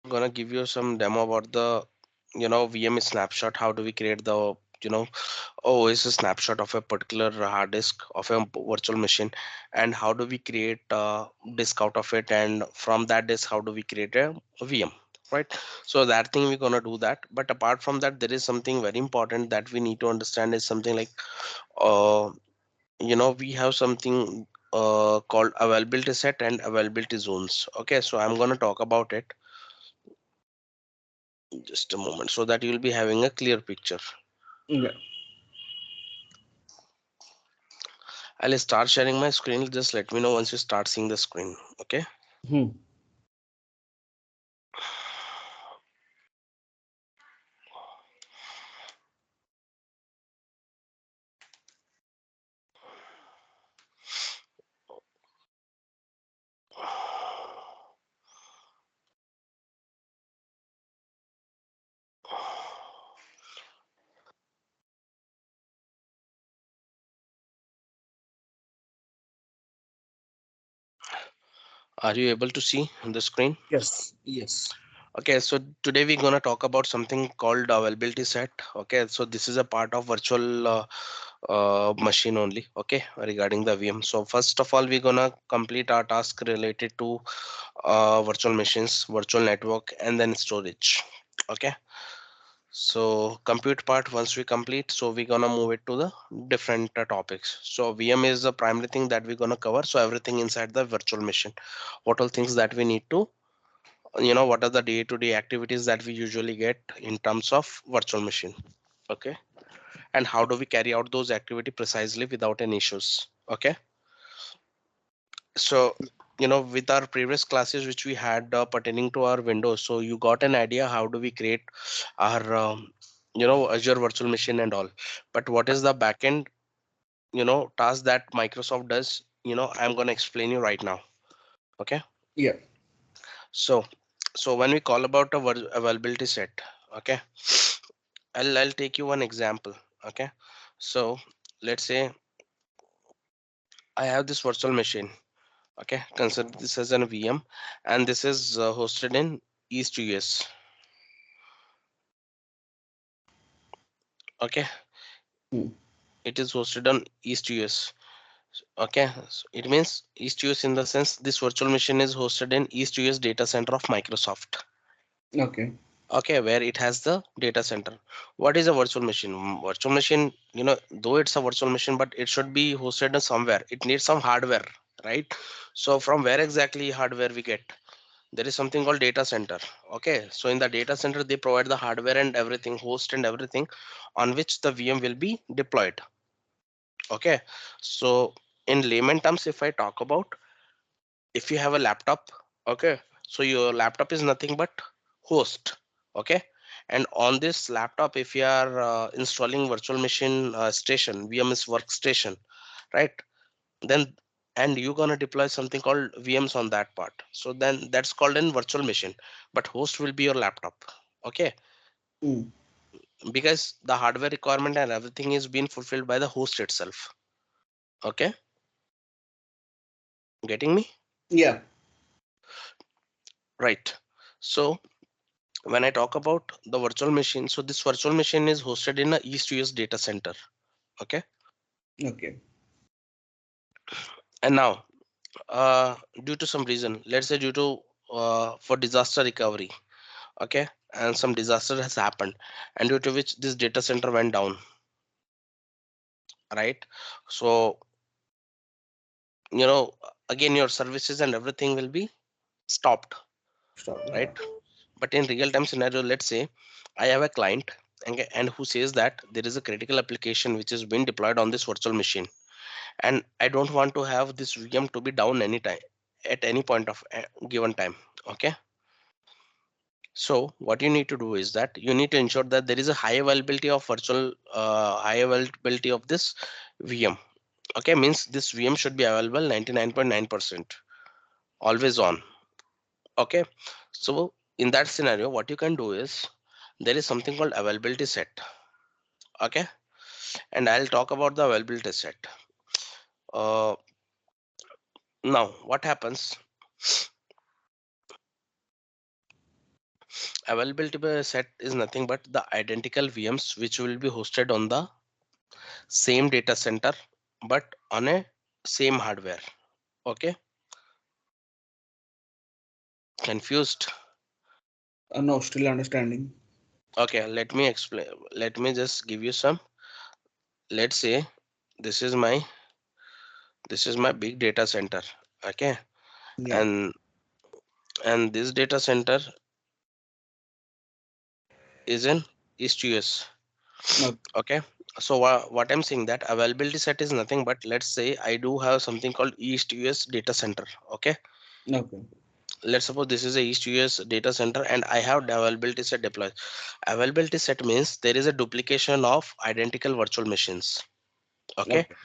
gonna give you some demo about the VM snapshot. How do we create the you know it's a snapshot of a particular hard disk of a virtual machine, and how do we create a disk out of it, and from that disk how do we create a VM, right? So that thing we're gonna do that. But apart from that, there is something very important that we need to understand is something like uh, we have something called availability set and availability zones. Okay, so I'm gonna talk about it just a moment so that you'll be having a clear picture. Yeah. I'll start sharing my screen. Just let me know once you start seeing the screen. Okay. Hmm. Are you able to see the screen? Yes. Yes. Okay, so today we're gonna talk about something called availability set. Okay, so this is a part of virtual machine only. Okay, regarding the VM. So first of all, we're gonna complete our task related to virtual machines, virtual network, and then storage. Okay, so compute part once we complete, so we're gonna move it to the different topics. So VM is the primary thing that we're gonna cover. So everything inside the virtual machine, what all things that we need to, what are the day-to-day activities that we usually get in terms of virtual machine. Okay, and how do we carry out those activity precisely without any issues. Okay, so with our previous classes which we had pertaining to our Windows, so you got an idea how do we create our Azure virtual machine and all. But what is the backend task that Microsoft does, I'm going to explain you right now. Okay, Yeah. so when we call about a availability set, okay, I'll take you one example. Okay, so let's say I have this virtual machine. Okay, consider this as an VM, and this is hosted in East US. Okay, Hmm. it is hosted on East US. Okay, so it means East US in the sense this virtual machine is hosted in East US data center of Microsoft. Okay. Okay, where it has the data center. What is a virtual machine? Virtual machine, though it's a virtual machine, but it should be hosted in somewhere. It needs some hardware, right? So from where exactly hardware we get? There is something called data center. Okay, so in the data center they provide the hardware and everything, host and everything, on which the VM will be deployed. Okay, so in layman terms, if I talk about, if you have a laptop, okay, so your laptop is nothing but host. Okay, and on this laptop if you are installing virtual machine station, VMS workstation, right? Then and you're gonna deploy something called VMs on that part, so then that's called an virtual machine, but host will be your laptop. Okay, Hmm. because the hardware requirement and everything is being fulfilled by the host itself. Okay, getting me? Yeah. Right. So when I talk about the virtual machine, so this virtual machine is hosted in a East US data center. Okay, Okay. and now due to some reason, let's say due to for disaster recovery, okay, and some disaster has happened, and due to which this data center went down, right? So you know again your services and everything will be stopped, Stop. Yeah. right? But in real time scenario, let's say I have a client, and who says that there is a critical application which is being deployed on this virtual machine, and I don't want to have this VM to be down anytime at any point of given time. Okay, so what you need to do is that you need to ensure that there is a high availability of high availability of this VM. Okay, means this VM should be available 99.9% always on. Okay, so in that scenario what you can do is there is something called availability set. Okay, and I'll talk about the availability set. uh, Now what happens, Availability by set is nothing but the identical VMs which will be hosted on the same data center but on a same hardware. Okay, confused? No, still understanding. Okay, let me explain. Let me just give you some. Let's say this is my big data center. Okay, Yeah. and this data center is in East US. Okay. Okay, so what I'm saying that availability set is nothing but, let's say I do have something called East US data center. Okay, Okay. let's suppose this is a East US data center and I have the availability set deployed. Availability set means there is a duplication of identical virtual machines. Okay, Okay.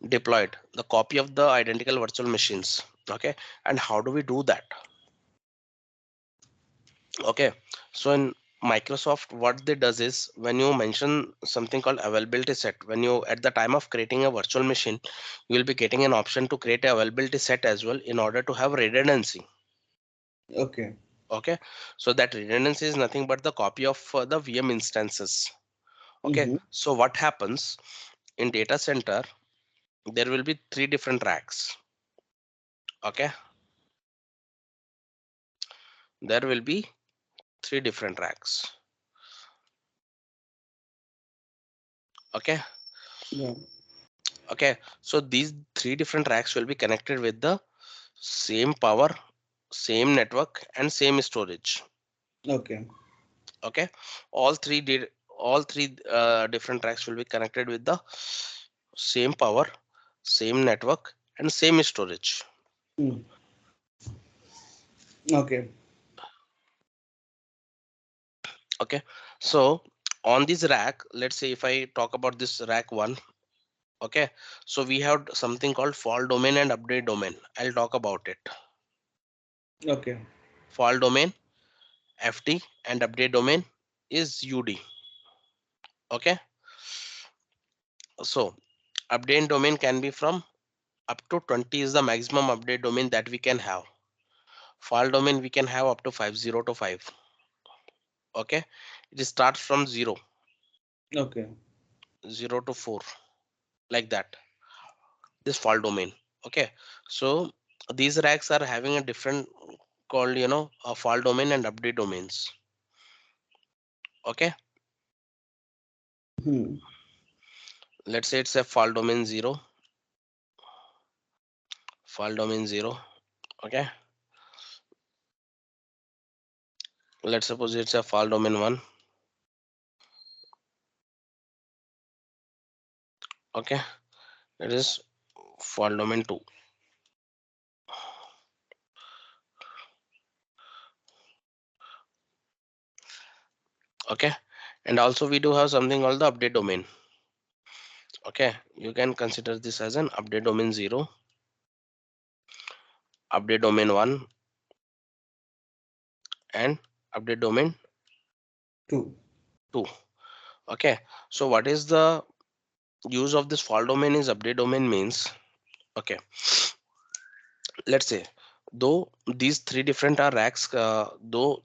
deployed the copy of the identical virtual machines. Okay, and how do we do that? Okay, so in Microsoft, what they does is, when you mention something called availability set, when you at the time of creating a virtual machine, you will be getting an option to create a availability set as well in order to have redundancy. Okay. Okay, so that redundancy is nothing but the copy of the VM instances. Okay, Mm-hmm. so what happens in data center? There will be three different racks. Okay, there will be three different racks. Okay, Yeah. okay, so these three different racks will be connected with the same power, same network, and same storage. Okay. Okay, all three different racks will be connected with the same power, same network, and same storage. Mm. Okay. Okay, so on this rack, let's say if I talk about this rack one. Okay, so we have something called fault domain and update domain. I'll talk about it. Okay. Fault domain, FT, and update domain is UD. Okay, so update domain can be from up to 20 is the maximum update domain that we can have. File domain we can have up to 50 to 5. Okay, it starts from Okay. 0 to 4, like that, this file domain. Okay, so these racks are having a different called, a file domain and update domains. Okay, Hmm. let's say it's a file domain 0, file domain 0. Okay, let's suppose it's a file domain 1. Okay, it is file domain 2. Okay, and also we do have something called the update domain. Okay, you can consider this as an update domain 0, update domain 1, and update domain Two. 2. Okay, so what is the use of this fault domain is update domain means, okay, let's say, though these three different are racks, though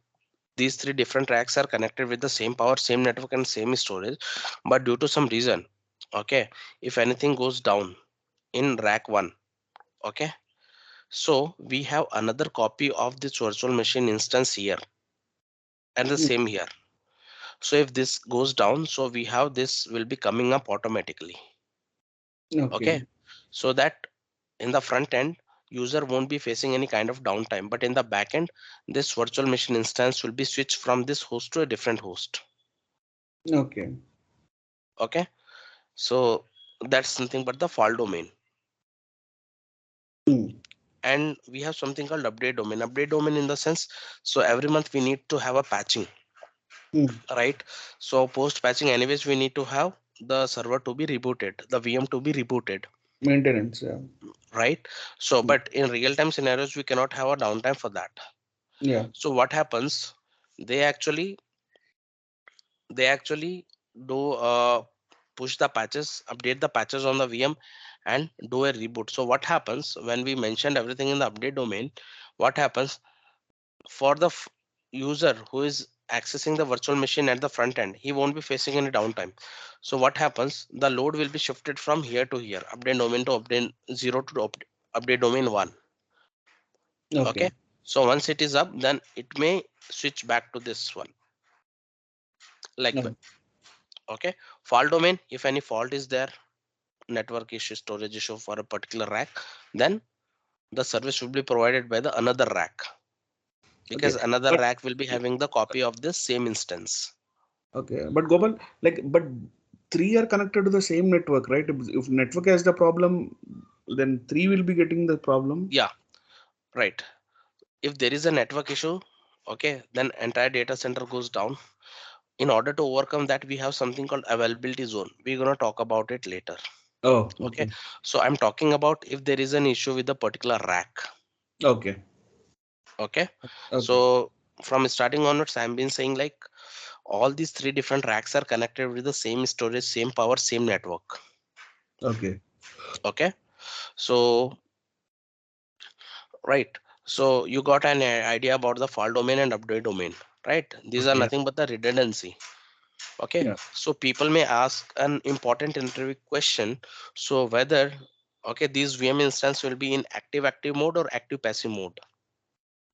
these three different racks are connected with the same power, same network, and same storage, but due to some reason, okay, if anything goes down in rack 1, okay, so we have another copy of this virtual machine instance here and the Mm. same here. So if this goes down, so we have this will be coming up automatically. Okay, Okay. so that in the front end, user won't be facing any kind of downtime, but in the back end, this virtual machine instance will be switched from this host to a different host. Okay. Okay, so that's nothing but the fault domain. Mm. And we have something called update domain in the sense, so every month we need to have a patching, Mm. right? So post patching anyways we need to have the server to be rebooted, the VM to be rebooted, Maintenance. Yeah. right? So Mm. but in real time scenarios we cannot have a downtime for that. Yeah. So what happens, they actually do push the patches, update the patches on the VM, and do a reboot. So what happens when we mentioned everything in the update domain, what happens for the user who is accessing the virtual machine at the front end, he won't be facing any downtime. So what happens, the load will be shifted from here to here, update domain to update 0 to update domain 1. Okay, Okay. so once it is up, then it may switch back to this one, like that. No. Okay, fault domain, if any fault is there, network issue, storage issue for a particular rack, then the service will be provided by the another rack, because Okay. another But rack will be having the copy of this same instance. okay. But Gopal, like, but three are connected to the same network, right? If network has the problem, then three will be getting the problem. Yeah, right. If there is a network issue, okay, then entire data center goes down. In order to overcome that, we have something called availability zone. We're going to talk about it later. Oh, Okay, okay. so I'm talking about if there is an issue with a particular rack. Okay. Okay, Okay. so from starting onwards, I've been saying like all these three different racks are connected with the same storage, same power, same network. Okay. Okay, so right, so you got an idea about the fault domain and update domain, right? These are Okay. nothing but the redundancy. Okay, Yeah. so people may ask an important interview question, so whether, okay, these VM instance will be in active mode or active passive mode.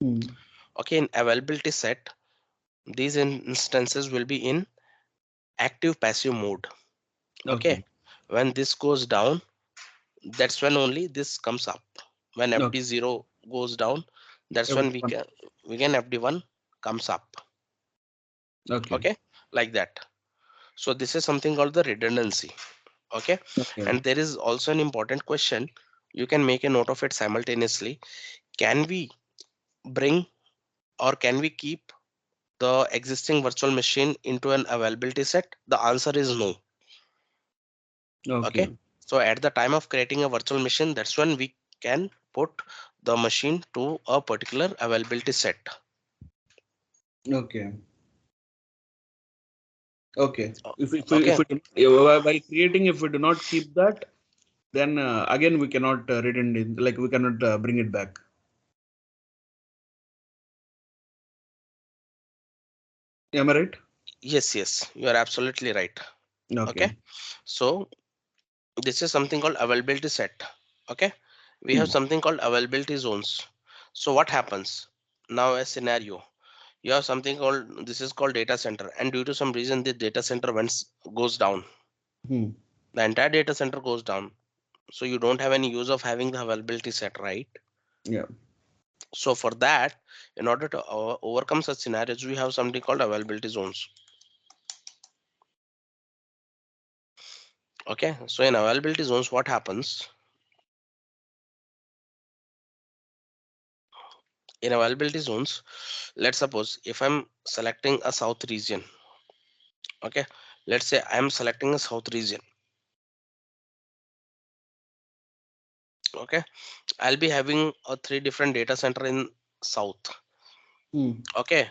Hmm. Okay, in availability set, these instances will be in active passive mode. Okay, Okay. when this goes down, that's when only this comes up. When Okay. FD0 goes down, that's when Everyone. we can FD1 comes up. Okay. Okay, like that. So this is something called the redundancy. Okay, Okay. and there is also an important question, you can make a note of it simultaneously. Can we bring, or can we keep the existing virtual machine into an availability set? The answer is no. Okay, Okay. so at the time of creating a virtual machine, that's when we can put the machine to a particular availability set. Okay. Okay. If Okay, we by creating, if we do not keep that, then again we cannot return it. Like we cannot bring it back. Am I right? yes, you are absolutely right. Okay, Okay. so this is something called availability set. Okay, we have Hmm. something called availability zones. So what happens now, a scenario, you have something called, this is called data center, and due to some reason the data center goes down, Hmm. the entire data center goes down, so you don't have any use of having the availability set, right? Yeah. So for that, in order to overcome such scenarios, we have something called availability zones. Okay, so in availability zones, what happens, in availability zones, let's suppose if I'm selecting a south region. Okay, let's say I'm selecting a south region. Okay, I'll be having a three different data center in south. Hmm. Okay,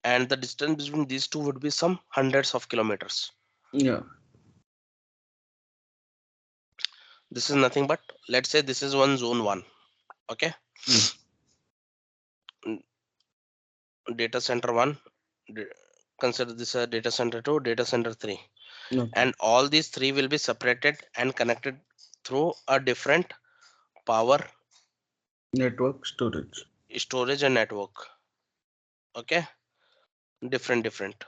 and the distance between these two would be some hundreds of kilometers. Yeah. This is nothing but, let's say this is one zone one. Okay, Hmm. Mm, data center one, d- consider this a data center two, data center three, Okay. and all these three will be separated and connected through a different power, Network storage. storage and network. Okay, different.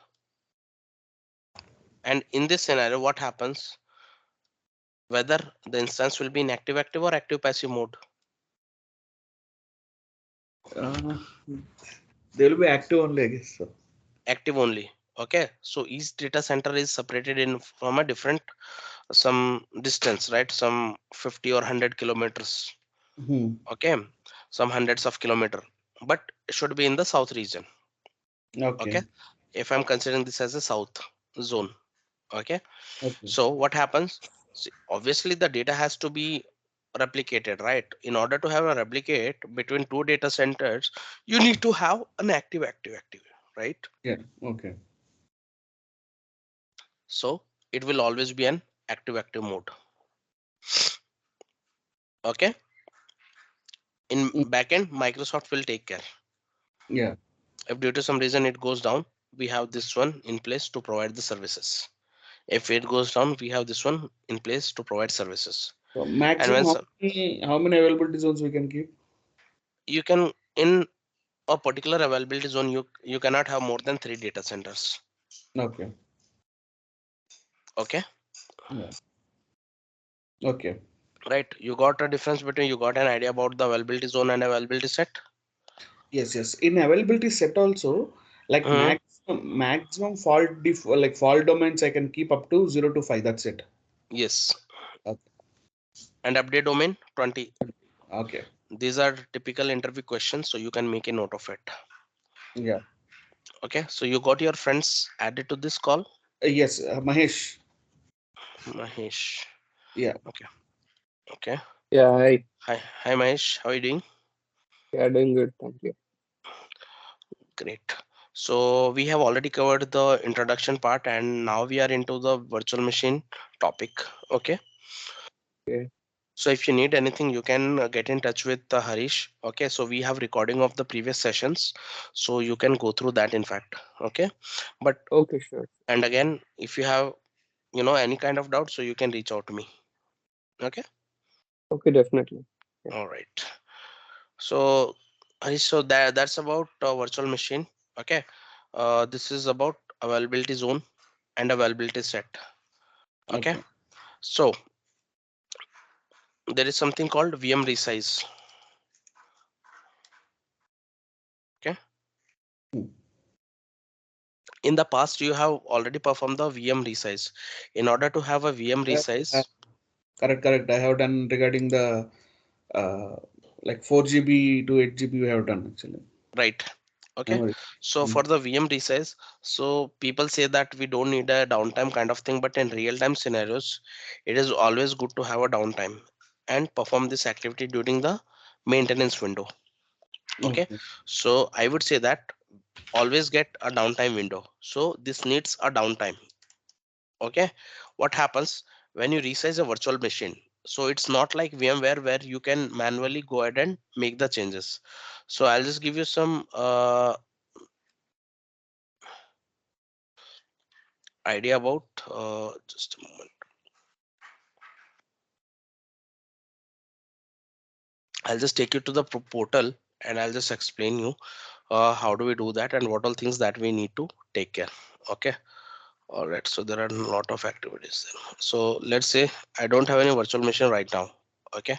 And in this scenario, what happens, whether the instance will be in active or active passive mode? Uh, they will be active only, I guess. So. Active only. Okay, so each data center is separated in from a different some distance, right? Some 50 or 100 kilometers. Hmm. Okay, some hundreds of kilometer, but it should be in the south region. Okay, Okay. if I'm considering this as a south zone. Okay, Okay. so what happens, see, obviously the data has to be replicated, right? In order to have a replicate between two data centers, you need to have an active, right? Yeah. Okay. So it will always be an active mode. Okay, in Hmm. backend Microsoft will take care. Yeah. If due to some reason it goes down, we have this one in place to provide the services. If it goes down, we have this one in place to provide services. So And maximum when some, how many availability zones we can keep? you can in a particular availability zone, you cannot have more than 3 data centers. Okay. Okay, Yeah. Okay. right? You got a difference between, you got an idea about the availability zone and availability set. Yes, yes. In availability set also, like Hmm. maximum like fault domains I can keep up to 0 to 5. That's it. Yes, Okay. and update domain 20. Okay. These are typical interview questions, so you can make a note of it. Yeah. Okay, so you got your friends added to this call. Yes, Mahesh. Mahesh. Yeah. Okay, okay. Yeah, hi. Hi Mahesh, how are you doing? Yeah, doing good. Thank you. Great. So we have already covered the introduction part, and now we are into the virtual machine topic. Okay. Okay. So if you need anything, you can get in touch with Harish. Okay. So we have recording of the previous sessions, so you can go through that. In fact, okay. But Okay, sure. and again, if you have any kind of doubt, so you can reach out to me. Okay. Okay, definitely. Yeah. All right. So Harish, so that's about virtual machine. Okay. This is about availability zone and availability set. Okay. Okay. So there is something called VM resize. Okay. Hmm. In the past, you have already performed the VM resize. In order to have a VM Yeah, resize, correct, correct. I have done regarding the uh, like 4 GB to 8 GB we have done actually. right? Okay. Memory. So Mm. for the VM resize, so people say that we don't need a downtime kind of thing, but in real time scenarios, it is always good to have a downtime and perform this activity during the maintenance window. Okay. Okay. So I would say that always get a downtime window. So this needs a downtime. Okay, what happens when you resize a virtual machine? So it's not like VMware where you can manually go ahead and make the changes. So I'll just give you some idea about just a moment. I'll just take you to the portal and I'll just explain you how do we do that and what all things that we need to take care. Okay. All right. So there are a lot of activities there. So let's say I don't have any virtual machine right now. Okay.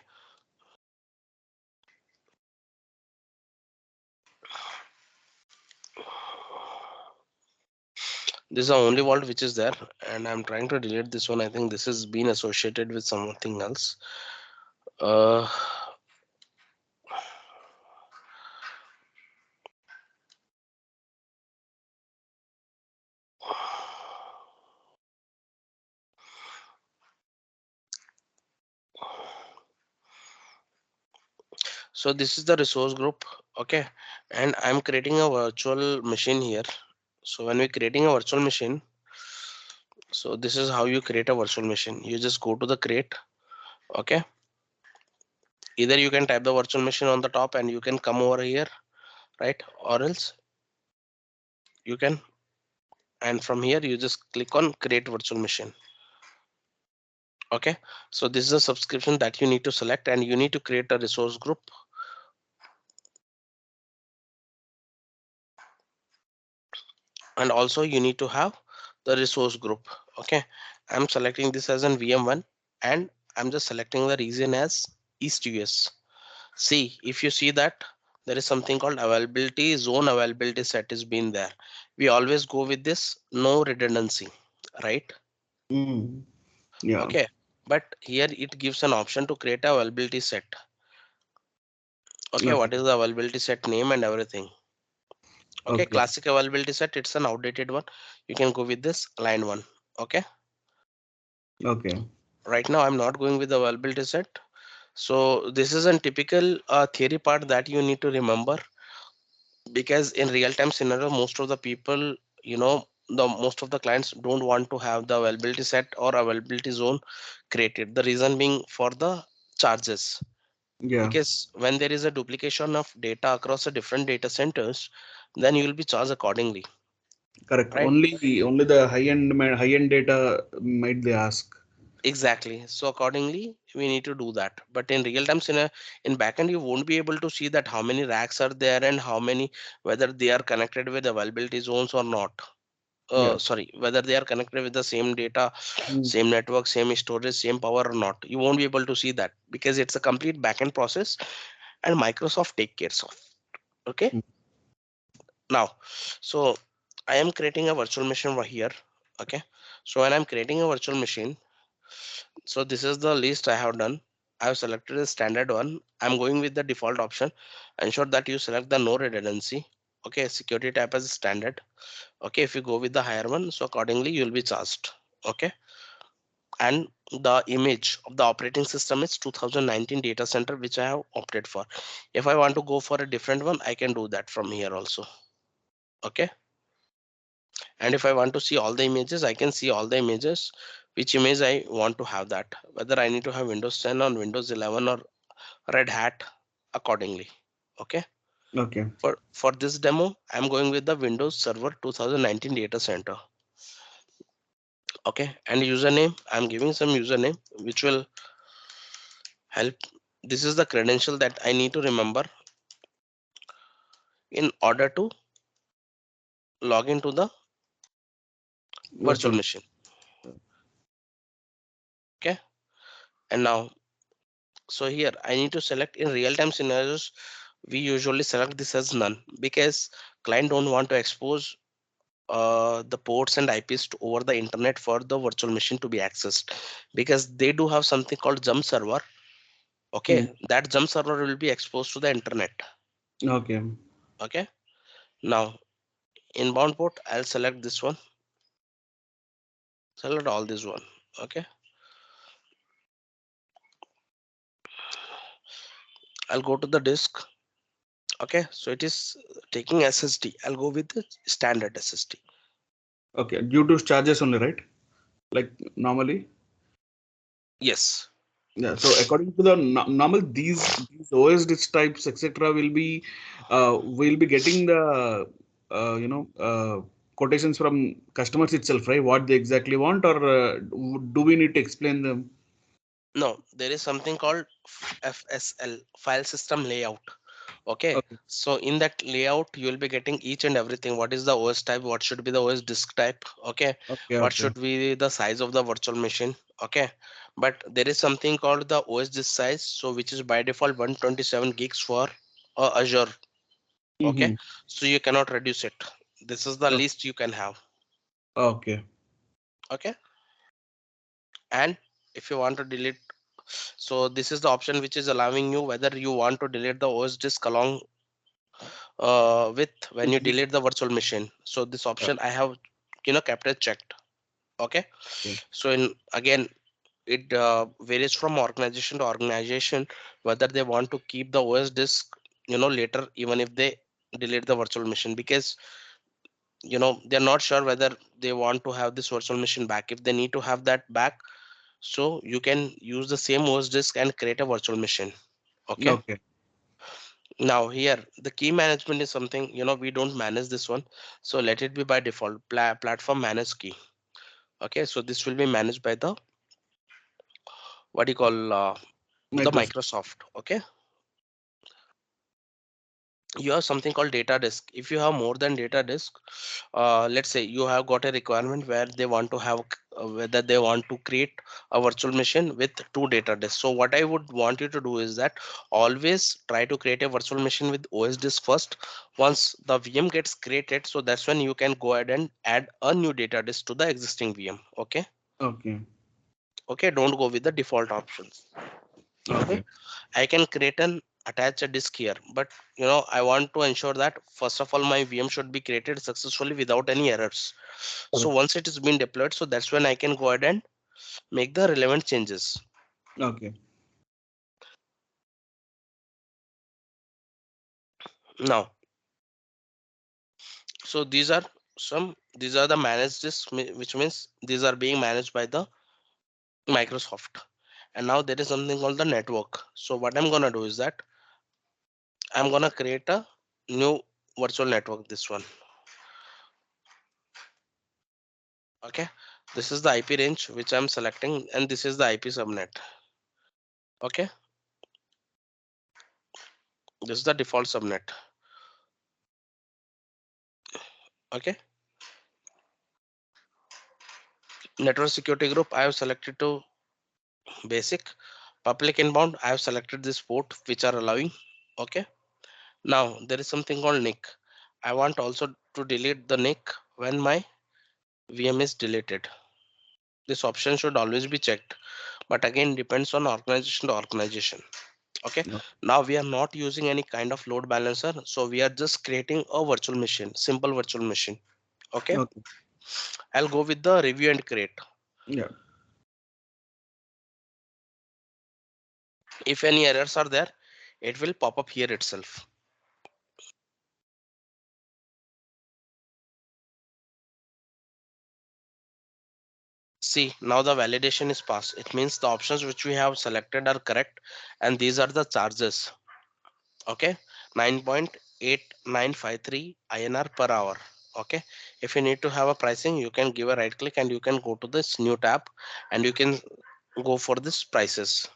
This is the only vault which is there, and I'm trying to delete this one. I think this has been associated with something else. Uh, so this is the resource group, okay, and I'm creating a virtual machine here. So when we're creating a virtual machine, so this is how you create a virtual machine. You just go to the create, okay. Either you can type the virtual machine on the top and you can come over here, right? Or else you can, and from here you just click on create virtual machine. Okay, so this is a subscription that you need to select and you need to create a resource group, and also you need to have the resource group. Okay, I'm selecting this as an VM1 and I'm just selecting the region as East US. See, if you see that there is something called availability zone, availability set is been there. We always go with this no redundancy, right? Mm. Yeah. Okay, but here it gives an option to create a availability set. Okay, Okay. what is the availability set name and everything? Okay, Okay. classic availability set, it's an outdated one. You can go with this line one. Okay, Okay. right now I'm not going with the availability set. So this is a typical theory part that you need to remember, because in real time scenario most of the people, the most of the clients don't want to have the availability set or availability zone created. The reason being for the charges, Yeah. because when there is a duplication of data across the different data centers, then you will be charged accordingly, Correct. right? Only the high end data might they ask. Exactly. So accordingly, we need to do that. But in real time, in backend, you won't be able to see that how many racks are there and how many, whether they are connected with availability zones or not. Yeah. Sorry, whether they are connected with the same data, Mm. same network, same storage, same power or not. You won't be able to see that because it's a complete backend process and Microsoft take care of. Okay. Mm. Now, so I am creating a virtual machine over here. Okay. So when I'm creating a virtual machine, so this is the list I have done. I have selected the standard one. I'm going with the default option. Ensure that you select the no redundancy. Okay, security type as standard. Okay, if you go with the higher one, so accordingly you will be charged. Okay, and the image of the operating system is 2019 data center, which I have opted for. If I want to go for a different one, I can do that from here also. Okay, and if I want to see all the images, I can see all the images. Which image I want to have that, whether I need to have Windows 10 or Windows 11 or Red Hat accordingly. Okay. Okay. For this demo, I'm going with the Windows Server 2019 data center. Okay. And username, I'm giving some username which will help. This is the credential that I need to remember in order to log into the virtual Virtual. machine. Okay. And now, so here I need to select in real time scenarios. We usually select this as none because client don't want to expose the ports and IPs over the internet for the virtual machine to be accessed, because they do have something called jump server. Mm. Okay, that jump server will be exposed to the internet. Okay. Okay, now inbound port, I'll select this one, select all this one. Okay, I'll go to the disk. Okay, so it is taking SSD. I'll go with the standard SSD. Okay. Due to charges only, right? Like normally. Yes. Yeah. So according to the normal, these OS disk types etc. Will be getting the quotations from customers itself, right? What they exactly want, or do we need to explain them? No, there is something called FSL, file system layout. Okay, Okay. so in that layout, you will be getting each and everything. What is the OS type? What should be the OS disk type? Okay, Okay. what Okay. should be the size of the virtual machine? Okay, but there is something called the OS disk size, so which is by default 127 gigs for Azure. Okay, Mm-hmm. so you cannot reduce it. This is the least you can have. Okay. Okay, and if you want to delete, so this is the option which is allowing you whether you want to delete the OS disk along with when you Exist. delete the virtual machine. So this Yeah. option I have kept it checked. Okay, Okay. so in again it varies from organization to organization whether they want to keep the OS disk later, even if they delete the virtual machine, because they're not sure whether they want to have this virtual machine back. If they need to have that back, so you can use the same OS disk and create a virtual machine. Okay, Okay. now here the key management is something we don't manage this one, so let it be by default platform manage key. Okay, so this will be managed by the what do you call the Microsoft. Microsoft. Okay, you have something called data disk. If you have more than data disk, let's say you have got a requirement where they want to have whether they want to create a virtual machine with two data disks. So what I would want you to do is that always try to create a virtual machine with OS disk first. Once the VM gets created, so that's when you can go ahead and add a new data disk to the existing VM. Okay, Okay. okay, don't go with the default options. Okay, Okay. I can create an attach a disk here, but I want to ensure that first of all my VM should be created successfully without any errors. So Correct. once it is been deployed, so that's when I can go ahead and make the relevant changes. Okay. Now, so these are the managed disks, which means these are being managed by the Microsoft. And now there is something called the network. So what I'm gonna do is that I'm gonna create a new virtual network, this one. Okay, this is the IP range which I'm selecting, and this is the IP subnet. Okay, this is the default subnet. Okay, network security group I have selected to basic. Public inbound I have selected this port which are allowing. Okay, now there is something called NIC. I want also to delete the NIC when my VM is deleted. This option should always be checked, but again depends on organization to organization. Okay, No. now we are not using any kind of load balancer, so we are just creating a virtual machine, simple virtual machine. Okay, Okay. I'll go with the review and create. Yeah. If any errors are there, it will pop up here itself. See, now the validation is passed. It means the options which we have selected are correct, and these are the charges. Okay, 9.8953 INR per hour. Okay, if you need to have a pricing, you can give a right click and you can go to this new tab and you can go for this prices.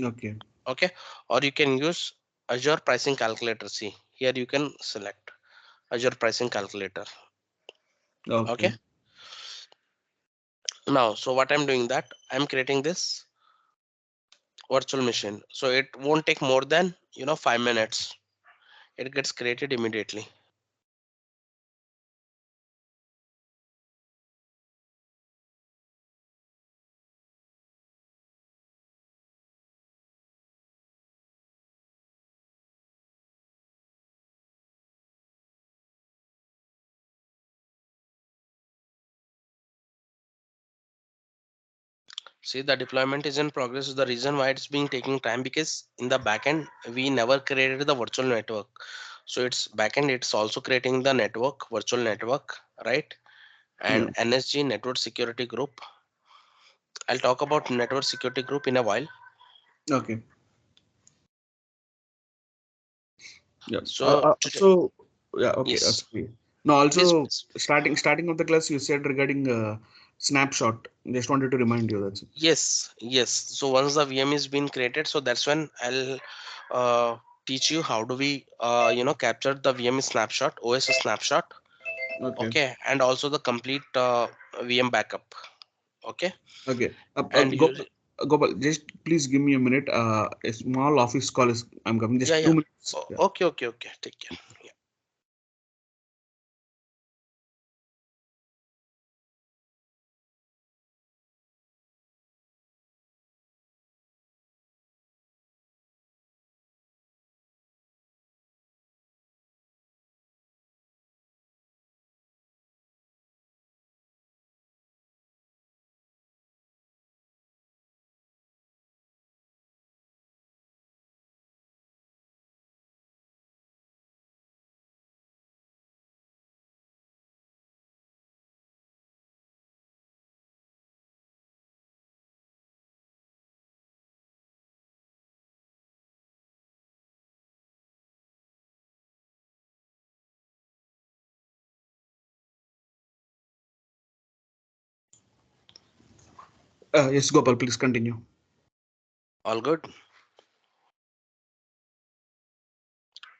Okay. Okay, or you can use Azure pricing calculator. See here, you can select Azure pricing calculator. Okay, Okay. now so what I'm doing, that I'm creating this virtual machine, so it won't take more than 5 minutes. It gets created immediately. See, the deployment is in progress. The reason why it's being taking time, because in the backend we never created the virtual network. So it's backend, it's also creating the network, virtual network, right? Yeah. And NSG, network security group. I'll talk about network security group in a while. Okay. Yeah. So today, Also, yeah. Okay. yes, Sorry. No. please, Also, please. starting of the class, you said regarding snapshot. Just wanted to remind you that's it. Yes, yes. So once the VM is being created, so that's when I'll teach you how do we capture the VM snapshot, OS snapshot. Okay. Okay, and also the complete VM backup. Okay, Okay. and Gopal, use, Gopal, just please give me a minute. A small office call is. I'm coming. yeah, Just yeah. 2 minutes. Yeah. Okay, okay, okay. Take care. Yeah. Yes, Gopal, please continue. All good.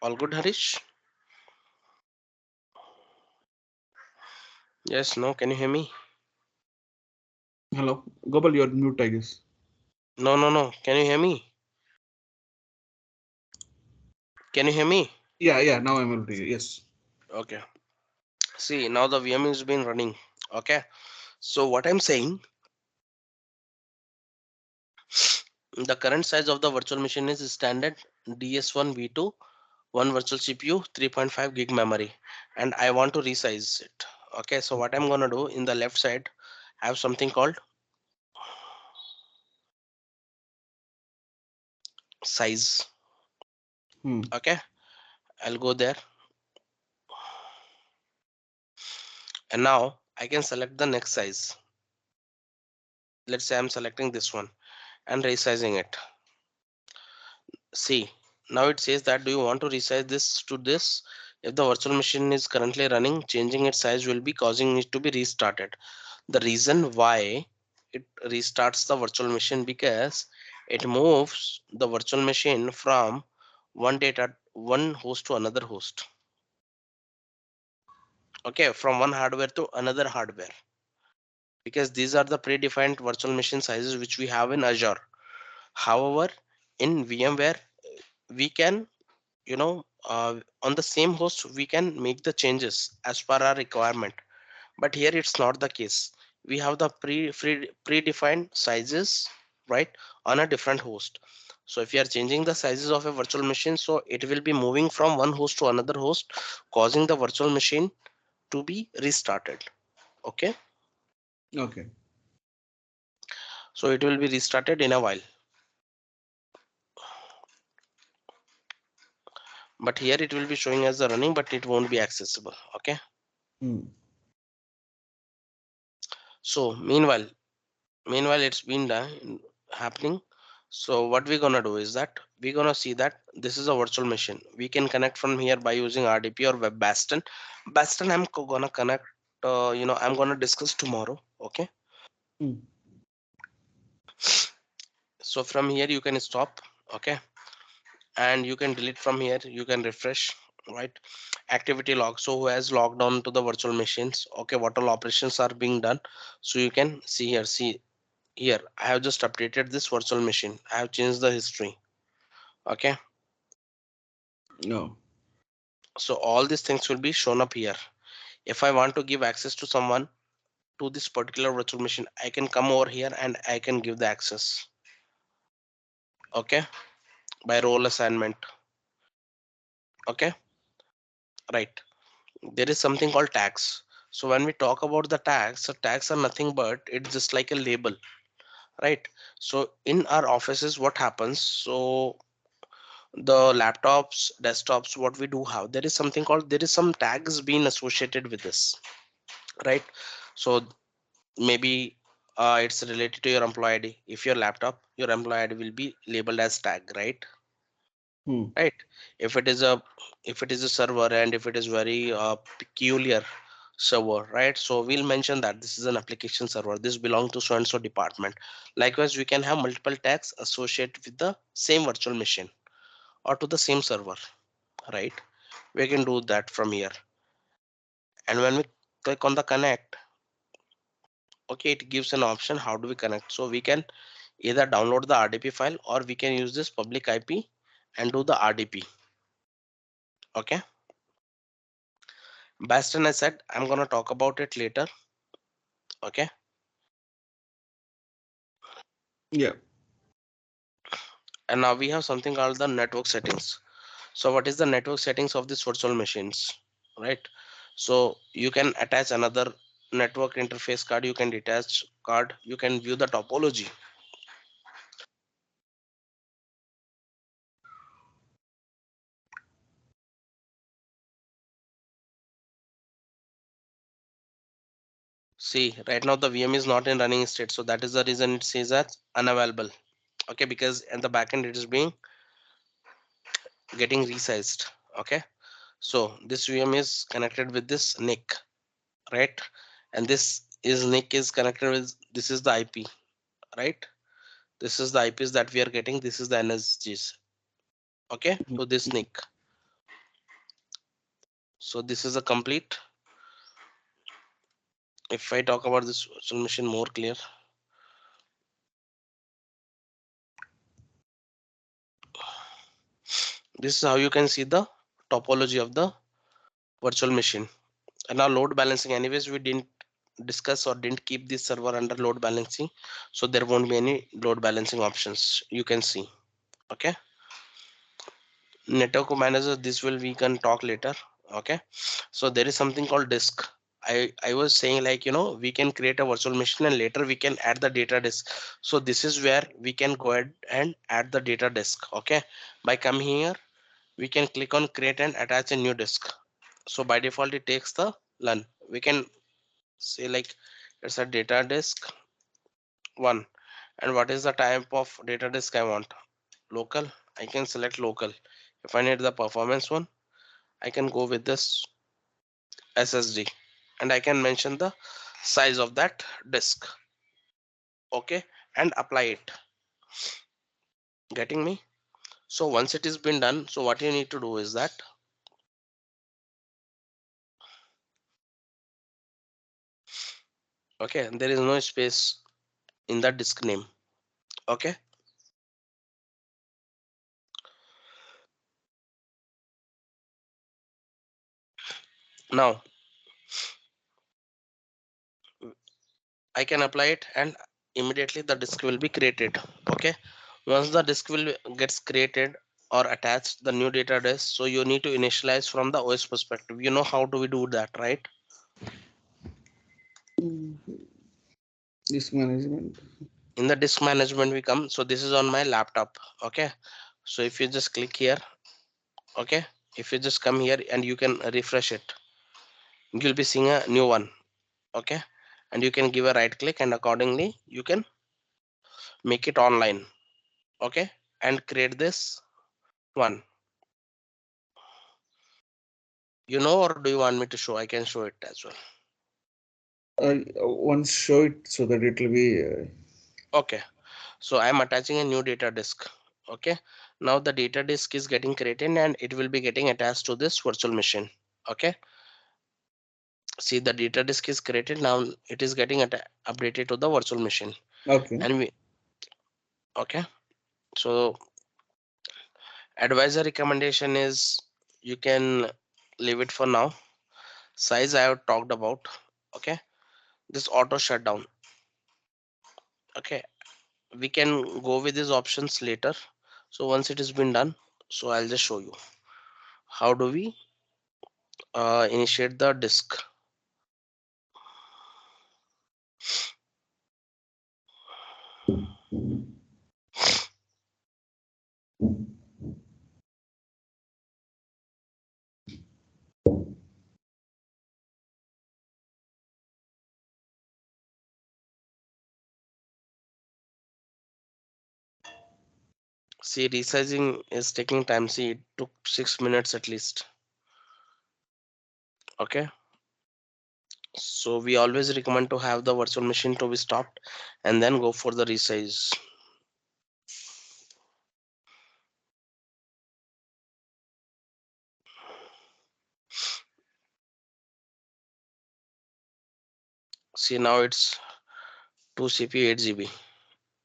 All good, Harish. Yes. No. Can you hear me? Hello, Gopal, you're mute, I guess. No. No. No. Can you hear me? Can you hear me? Yeah, yeah. Now I'm able to hear. Yes. Okay. See, now the VM has been running. Okay. So what I'm saying, the current size of the virtual machine is standard DS1 V2, one virtual CPU, 3.5 gig memory, and I want to resize it. Okay. So what I'm gonna do, in the left side, I have something called size. Hmm. Okay. I'll go there, and now I can select the next size. Let's say I'm selecting this one and resizing it. See, now it says that do you want to resize this to this? If the virtual machine is currently running, changing its size will be causing it to be restarted. The reason why it restarts the virtual machine, because it moves the virtual machine from one host to another host. Okay, from one hardware to another hardware, because these are the predefined virtual machine sizes which we have in Azure. However, in VMware, we can, on the same host, we can make the changes as per our requirement. But here it's not the case. We have the predefined sizes, right, on a different host. So if you are changing the sizes of a virtual machine, so it will be moving from one host to another host, causing the virtual machine to be restarted. Okay, Okay. so it will be restarted in a while. But here it will be showing as the running, but it won't be accessible. Okay, Hmm. so meanwhile it's been done happening. So what we're gonna do is that we're gonna see that this is a virtual machine. We can connect from here by using RDP or web bastion. Bastion gonna connect, I'm gonna discuss tomorrow. Okay, Hmm. so from here you can stop. Okay, and you can delete from here, you can refresh, right? Activity log, so who has logged on to the virtual machines, okay, what all operations are being done. So you can see here, here I have just updated this virtual machine, I have changed the history. Okay, No. so all these things will be shown up here. If I want to give access to someone to this particular virtual machine, I can come over here and I can give the access. Okay, by role assignment. Okay, right. There is something called tags. So when we talk about the tags, so tags are nothing but it's just like a label, right? So in our offices, what happens? So the laptops, desktops, what we do have, there is something called, there is some tags being associated with this, right? So maybe it's related to your employee ID. If your laptop, your employee ID will be labeled as tag, right? Hmm. Right. If it is a, if it is a server and if it is very peculiar server, right, so we'll mention that this is an application server, this belongs to so and so department. Likewise, we can have multiple tags associated with the same virtual machine or to the same server, right? We can do that from here. And when we click on the connect, okay, it gives an option how do we connect. So we can either download the RDP file or we can use this public IP and do the RDP. Okay, Bastion, I said I'm gonna talk about it later. Okay, Yeah. and now we have something called the network settings. So what is the network settings of these virtual machines, right? So you can attach another network interface card, you can detach card, you can view the topology. See, right now the VM is not in running state, so that is the reason it says that unavailable. Okay, because at the backend it is being getting resized. Okay, so this VM is connected with this NIC, right? And this is NIC is connected with, this is the IP, right? This is the IPs that we are getting, this is the NSGs, okay, Hmm. to this NIC. So this is a complete, if I talk about this virtual machine more clear, this is how you can see the topology of the virtual machine. And now load balancing, anyways we didn't discuss or didn't keep this server under load balancing, so there won't be any load balancing options, you can see. Okay, network manager, this will we can talk later. Okay, so there is something called disk. I was saying, like, we can create a virtual machine and later we can add the data disk. So this is where we can go ahead and add the data disk. Okay, by coming here we can click on create and attach a new disk. So by default it takes the LUN. We can say like it's a data disk one, and what is the type of data disk I want? Local. I can select local. If I need the performance one, I can go with this SSD and I can mention the size of that disk. Okay, and apply it. Getting me? So once it is been done, so what you need to do is that, okay, there is no space in the disk name. Okay, now I can apply it and immediately the disk will be created. Okay, once the disk will gets created or attached the new data disk, so you need to initialize from the OS perspective. You know how do we do that, right? Disk management. In the disk management we come, so this is on my laptop. Okay, so if you just click here, okay, if you just come here and you can refresh it, you'll be seeing a new one. Okay, and you can give a right click and accordingly you can make it online. Okay, and create this one. You know, or do you want me to show? I can show it as well. Once show it so that it will be. Okay, so I'm attaching a new data disk. Okay, now the data disk is getting created and it will be getting attached to this virtual machine. Okay, see the data disk is created, now it is getting updated to the virtual machine. Okay. And we, okay, so advisor recommendation is you can leave it for now. Size I have talked about. Okay, this auto shutdown. Okay, we can go with these options later. So once it has been done, so I'll just show you how do we initiate the disk. See, resizing is taking time. See, it took 6 minutes at least. Okay, so we always recommend to have the virtual machine to be stopped and then go for the resize. See, now it's 2 CPU 8 GB.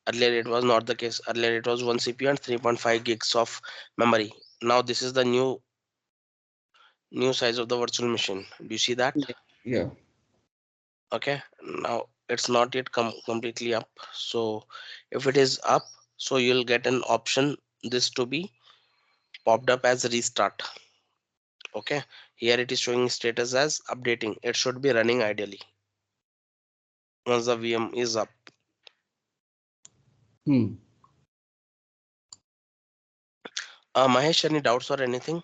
Earlier it was not the case. Earlier it was 1 CPU and 3.5 gigs of memory. Now this is the new size of the virtual machine. Do you see that? Yeah. Yeah. Okay, now it's not yet completely up. So if it is up, so you'll get an option this to be popped up as restart. Okay, here it is showing status as updating. It should be running ideally once the VM is up. Hmm. Mahesh, any doubts or anything?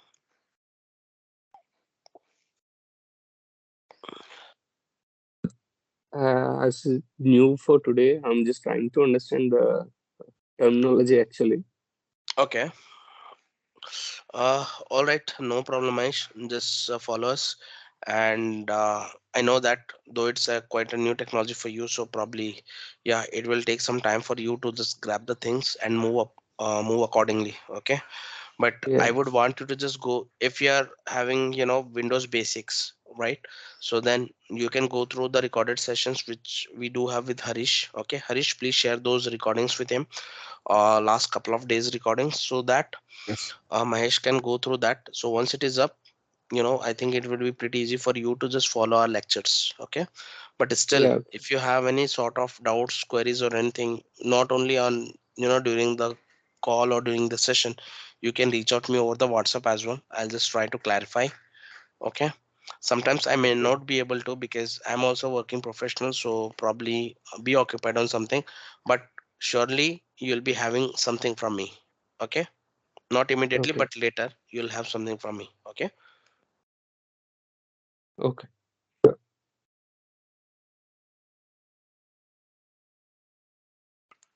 As new for today, I'm just trying to understand the terminology actually. Okay, all right, no problem, Mahesh. Just follow us. And I know that though it's quite a new technology for you, so probably, yeah, it will take some time for you to just grab the things and move up, move accordingly. Okay, but I Yeah, would want you to just go if you are having, Windows basics, right? So then you can go through the recorded sessions which we do have with Harish. Okay, Harish, please share those recordings with him, last couple of days recordings, so that Yes. Mahesh can go through that. So once it is up, I think it will be pretty easy for you to just follow our lectures. Okay, but still, yeah, if you have any sort of doubts, queries, or anything, not only on, during the call or during the session, you can reach out to me over the WhatsApp as well. I'll just try to clarify. Okay, sometimes I may okay, not be able to because I'm also working professional, so probably be occupied on something, but surely you'll be having something from me. Okay, not immediately, okay, but later you'll have something from me. Okay, okay.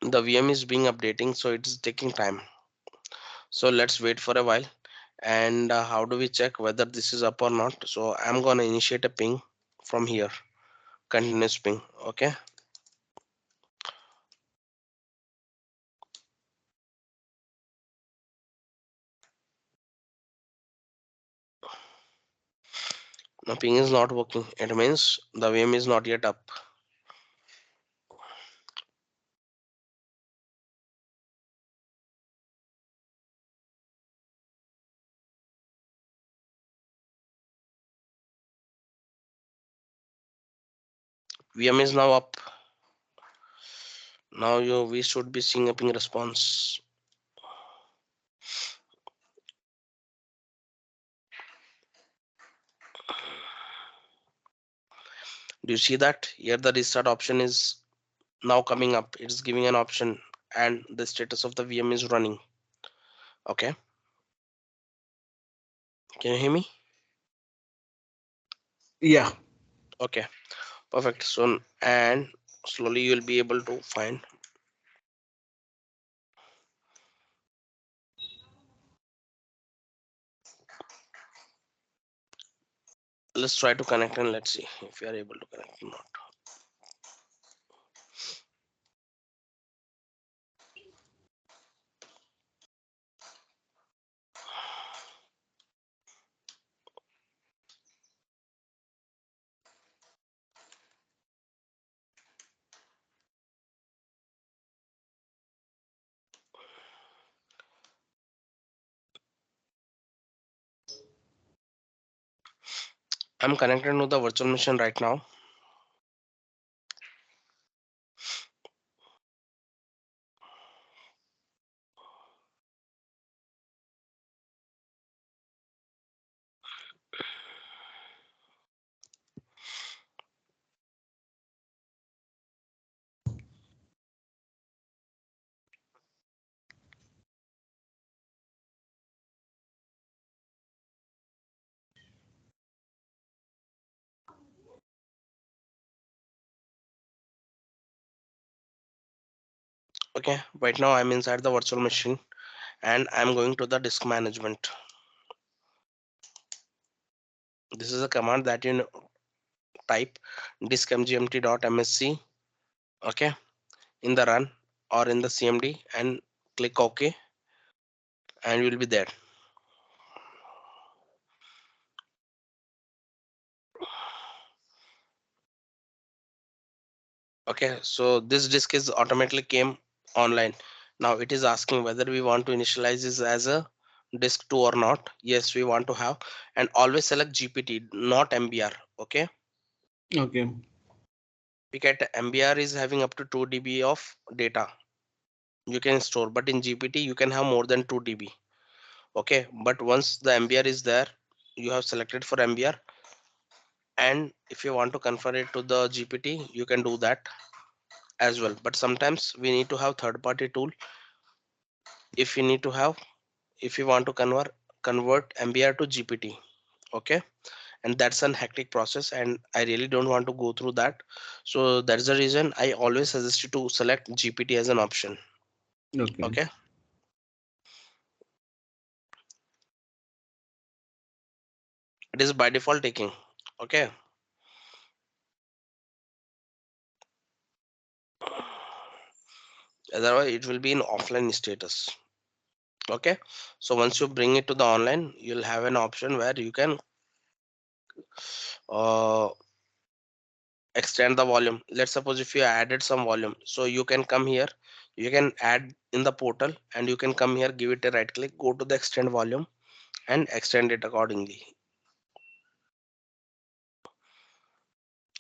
the VM is being updating, so it's taking time, so let's wait for a while. And how do we check whether this is up or not? So I'm gonna initiate a ping from here, continuous ping. Okay, now ping is not working. It means the VM is not yet up. VM is now up. Now we should be seeing a ping response. Do you see that here the restart option is now coming up? It's giving an option and the status of the VM is running. Okay, can you hear me? Yeah. Okay, perfect. So and slowly you'll be able to find. Let's try to connect and let's see if we are able to connect or not. I'm connected to the virtual machine right now. Okay, right now I'm inside the virtual machine and I'm going to the disk management. This is a command that you type diskmgmt.msc, okay, in the run or in the cmd and click ok and you will be there. Okay, so this disk is automatically came online. Now it is asking whether we want to initialize this as a disk 2 or not. Yes, we want to have, and always select gpt, not mbr. Okay, Okay. because mbr is having up to 2 dB of data you can store, but in gpt you can have more than 2 dB. Okay, but once the mbr is there, you have selected for mbr, and if you want to convert it to the gpt you can do that as well. But sometimes we need to have third party tool if we need to have, if you want to convert mbr to gpt. Okay, and that's an hectic process and I really don't want to go through that. So that's the reason I always suggest you to select gpt as an option. Okay. Okay, it is by default taking. Okay, otherwise it will be in offline status. Okay, so once you bring it to the online, you'll have an option where you can uh, extend the volume. Let's suppose if you added some volume, so you can come here, you can add in the portal and you can come here, give it a right click, go to the extend volume and extend it accordingly.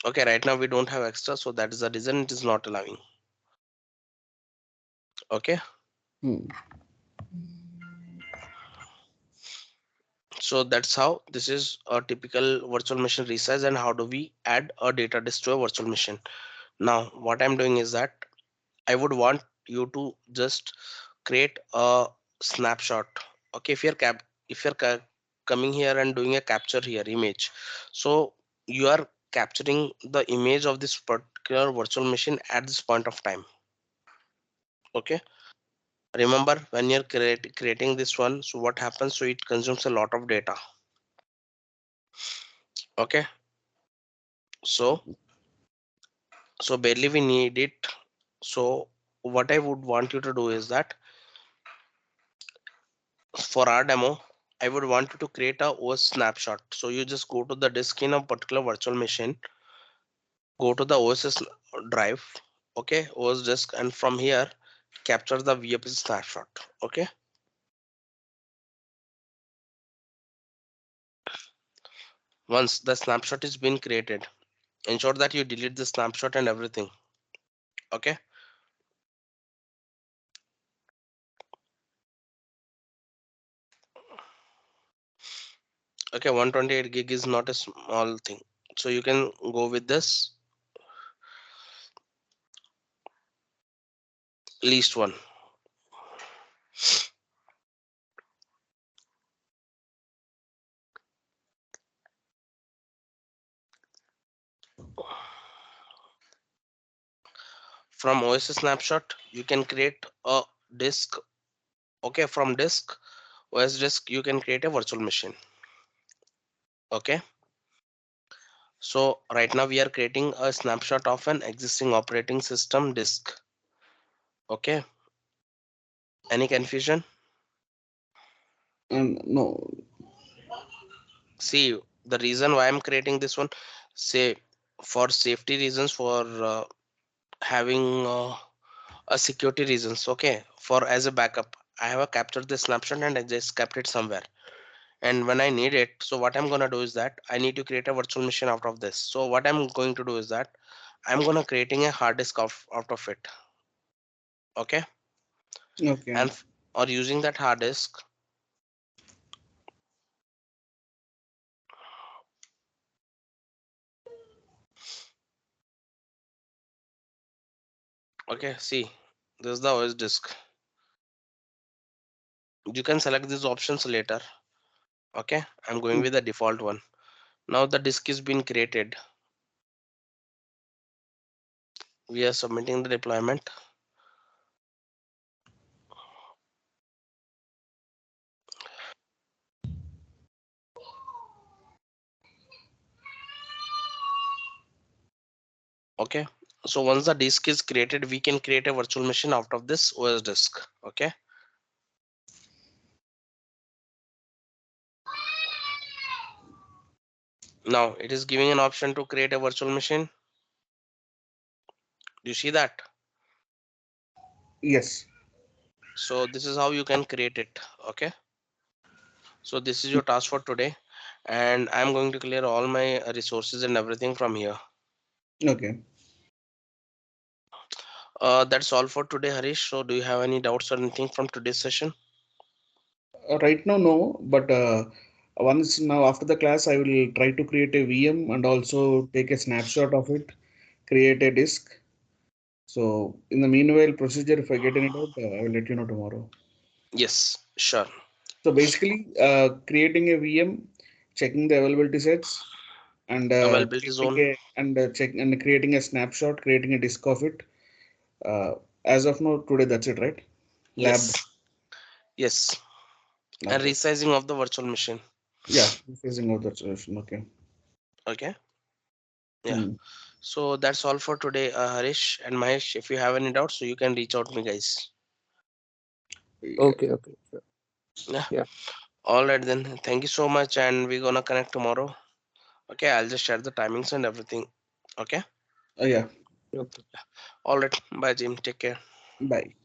Okay, right now we don't have extra, so that is the reason it is not allowing. Okay, Hmm. so that's how this is a typical virtual machine resize and how do we add a data disk to a virtual machine. Now what I'm doing is that I would want you to just create a snapshot. Okay, if you're coming here and doing a capture here image, so you are capturing the image of this particular virtual machine at this point of time. Okay, Remember when you're creating this one, so what happens, so it consumes a lot of data. Okay, so barely we need it. So what I would want you to do is that for our demo, I would want you to create a OS snapshot. So you just go to the disk in a particular virtual machine, go to the OS drive, okay, OS disk, and from here capture the VPS snapshot. Okay, once the snapshot is been created, ensure that you delete the snapshot and everything. Okay, okay, 128 gig is not a small thing, so you can go with this least one. From OS snapshot you can create a disk. Okay, from disk, OS disk, you can create a virtual machine. Okay, so right now we are creating a snapshot of an existing operating system disk. Okay, any confusion? And no, See, the reason why I'm creating this one, say for safety reasons, for having a security reasons. Okay, for as a backup, I have captured the snapshot and I just kept it somewhere, and when I need it, so what I'm gonna do is that I need to create a virtual machine out of this. So what I'm going to do is that I'm gonna creating a hard disk out of it. Okay, okay, and or using that hard disk. Okay, see, this is the OS disk. You can select these options later. Okay, I'm going with the default one. Now the disk is being created. We are submitting the deployment. Okay, so once the disk is created, we can create a virtual machine out of this OS disk. Okay, now it is giving an option to create a virtual machine. Do you see that? yes, So this is how you can create it. Okay, so this is your task for today, and I'm going to clear all my resources and everything from here. okay. That's all for today, Harish. So do you have any doubts or anything from today's session? Right now, no, but once now after the class, I will try to create a VM and also take a snapshot of it, create a disk. So in the meanwhile, procedure, if I get any doubt, I will let you know tomorrow. Yes, sure. So basically, creating a VM, checking the availability sets, and Availability creating zone. a check and creating a snapshot, creating a disk of it. Uh, as of now, today that's it, right? Lab. Yes, yes, and Okay. resizing of the virtual machine. Yeah, phasing out that solution. Okay. Okay, yeah. Hmm. So that's all for today, Harish and Mahesh. If you have any doubts, so you can reach out to me, guys. Yeah. Okay, okay, sure. Yeah. Yeah. All right then. Thank you so much, and we're gonna connect tomorrow. Okay, I'll just share the timings and everything. Okay. Yeah. Okay. All right. Bye, Jim. Take care. Bye.